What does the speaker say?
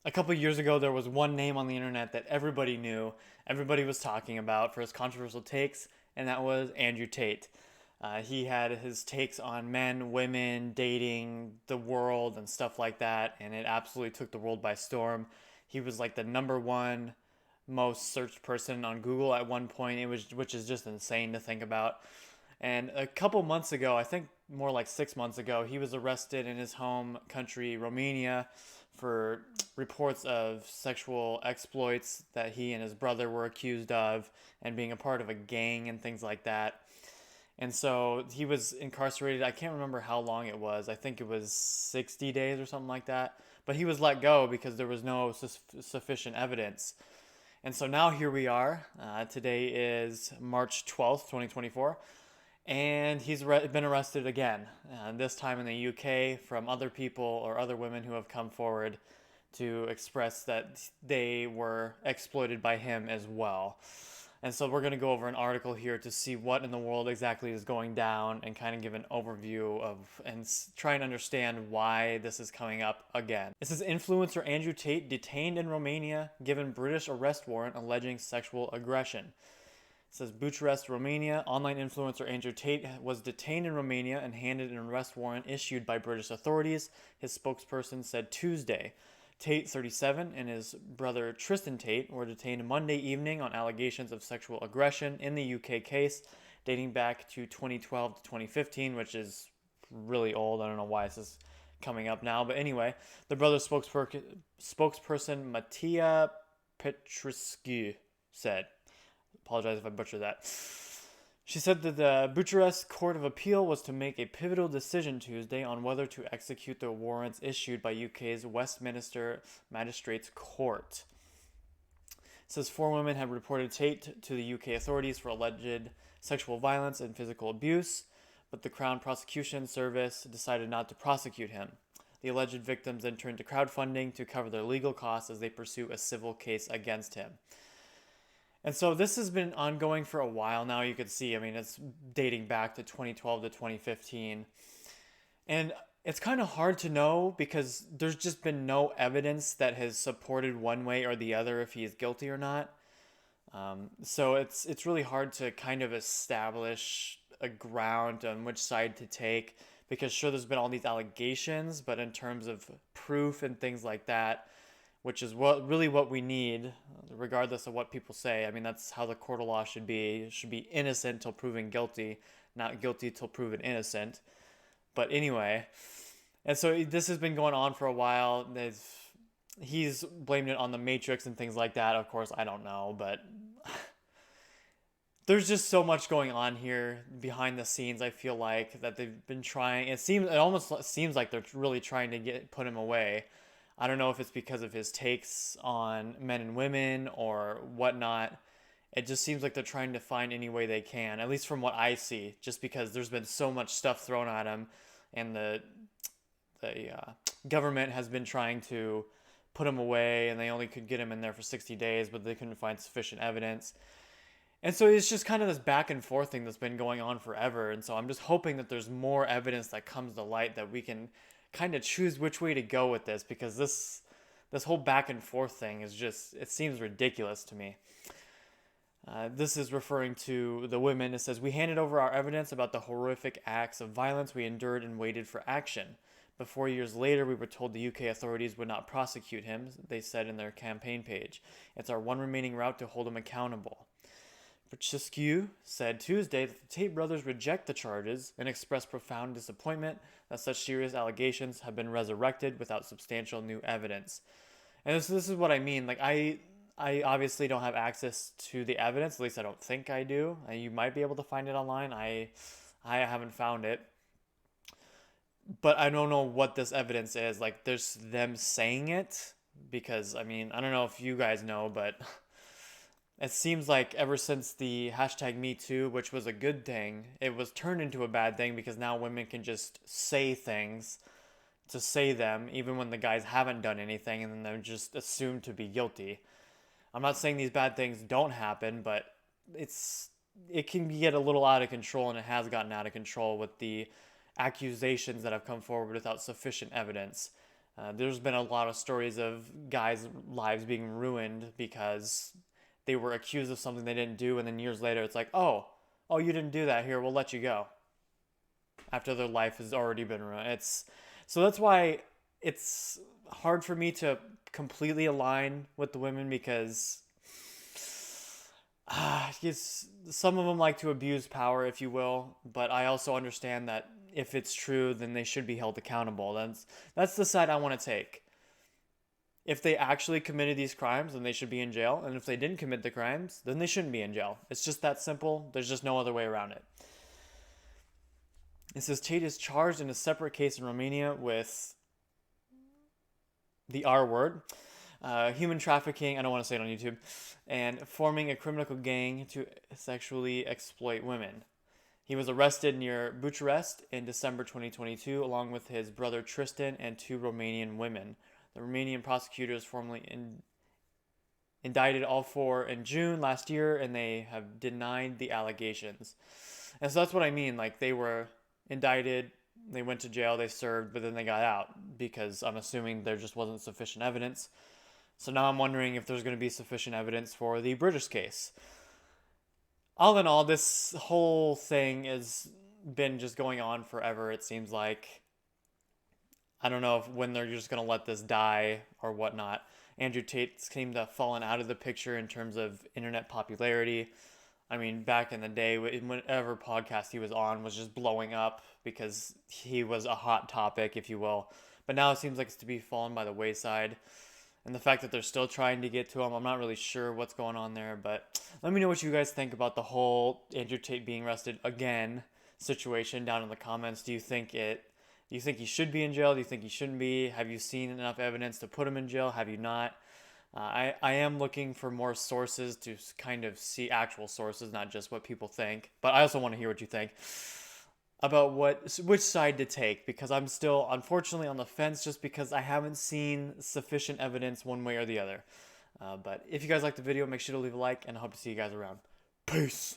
a couple of years ago, there was one name on the internet that everybody knew, everybody was talking about for his controversial takes, and that was Andrew Tate. He had his takes on men, women, dating, the world, and stuff like that, and it absolutely took the world by storm. He was like the number one most searched person on Google at one point, which is just insane to think about. And a couple months ago, I think more like 6 months ago, he was arrested in his home country, Romania, for reports of sexual exploits that he and his brother were accused of and being a part of a gang and things like that. And so he was incarcerated. I can't remember how long it was. I think it was 60 days or something like that. But he was let go because there was no sufficient evidence. And so now here we are. Today is March 12th, 2024. And he's been arrested again, this time in the UK from other people or other women who have come forward to express that they were exploited by him as well. And so we're going to go over an article here to see what in the world exactly is going down and kind of give an overview of and try and understand why this is coming up again. This is influencer Andrew Tate detained in Romania, given British arrest warrant alleging sexual aggression. It says Bucharest, Romania. Online influencer Andrew Tate was detained in Romania and handed an arrest warrant issued by British authorities, his spokesperson said Tuesday. Tate, 37, and his brother Tristen Tate were detained Monday evening on allegations of sexual aggression in the UK case dating back to 2012 to 2015, which is really old. I don't know why this is coming up now. But anyway, the brother's spokesperson Mattia Petrescu said. Apologize if I butchered that. She said that the Bucharest Court of Appeal was to make a pivotal decision Tuesday on whether to execute the warrants issued by UK's Westminster Magistrates Court. It says 4 women have reported Tate to the UK authorities for alleged sexual violence and physical abuse, but the Crown Prosecution Service decided not to prosecute him. The alleged victims then turned to crowdfunding to cover their legal costs as they pursue a civil case against him. And so this has been ongoing for a while now. You could see, I mean, it's dating back to 2012 to 2015. And it's kind of hard to know because there's just been no evidence that has supported one way or the other if he is guilty or not. So it's really hard to kind of establish a ground on which side to take because sure, there's been all these allegations, but in terms of proof and things like that, which is what we need, regardless of what people say. I mean, that's how the court of law should be. It should be innocent till proven guilty, not guilty till proven innocent. But anyway, and so this has been going on for a while. He's blamed it on the Matrix and things like that. Of course, I don't know, but there's just so much going on here behind the scenes. I feel like that they've been trying. It almost seems like they're really trying to put him away. I don't know if it's because of his takes on men and women or whatnot. It just seems like they're trying to find any way they can, at least from what I see, just because there's been so much stuff thrown at him and the government has been trying to put him away and they only could get him in there for 60 days, but they couldn't find sufficient evidence. And so it's just kind of this back and forth thing that's been going on forever. And so I'm just hoping that there's more evidence that comes to light that we can kind of choose which way to go with this because this whole back and forth thing is just, it seems ridiculous to me. This is referring to the women. It says, we handed over our evidence about the horrific acts of violence we endured and waited for action. But 4 years later, we were told the UK authorities would not prosecute him, they said in their campaign page. It's our one remaining route to hold him accountable. Petrescu said Tuesday that the Tate brothers reject the charges and express profound disappointment that such serious allegations have been resurrected without substantial new evidence. And this is what I mean. Like, I obviously don't have access to the evidence. At least I don't think I do. You might be able to find it online. I haven't found it. But I don't know what this evidence is. Like, there's them saying it because, I mean, I don't know if you guys know, but it seems like ever since the hashtag #MeToo, which was a good thing, it was turned into a bad thing because now women can just say things to say them, even when the guys haven't done anything, and then they're just assumed to be guilty. I'm not saying these bad things don't happen, but it can get a little out of control, and it has gotten out of control with the accusations that have come forward without sufficient evidence. There's been a lot of stories of guys' lives being ruined because they were accused of something they didn't do, and then years later it's like, oh, you didn't do that. Here, we'll let you go. After their life has already been ruined. So that's why it's hard for me to completely align with the women because some of them like to abuse power, if you will, but I also understand that if it's true, then they should be held accountable. That's the side I want to take. If they actually committed these crimes, then they should be in jail, and if they didn't commit the crimes, then they shouldn't be in jail. It's just that simple. There's just no other way around it. It says Tate is charged in a separate case in Romania with the R word, human trafficking, I don't want to say it on YouTube, and forming a criminal gang to sexually exploit women. He was arrested near Bucharest in December 2022, along with his brother Tristen and two Romanian women. The Romanian prosecutors formally indicted all four in June last year, and they have denied the allegations. And so that's what I mean. Like, they were indicted, they went to jail, they served, but then they got out because I'm assuming there just wasn't sufficient evidence. So now I'm wondering if there's going to be sufficient evidence for the British case. All in all, this whole thing has been just going on forever, it seems like. I don't know when they're just going to let this die or whatnot. Andrew Tate seemed to have fallen out of the picture in terms of internet popularity. I mean, back in the day, whatever podcast he was on was just blowing up because he was a hot topic, if you will. But now it seems like it's to be fallen by the wayside. And the fact that they're still trying to get to him, I'm not really sure what's going on there. But let me know what you guys think about the whole Andrew Tate being arrested again situation down in the comments. Do you think he should be in jail? Do you think he shouldn't be? Have you seen enough evidence to put him in jail? Have you not? I am looking for more sources to kind of see actual sources, not just what people think. But I also want to hear what you think about which side to take, because I'm still, unfortunately, on the fence just because I haven't seen sufficient evidence one way or the other. But if you guys liked the video, make sure to leave a like, and I hope to see you guys around. Peace!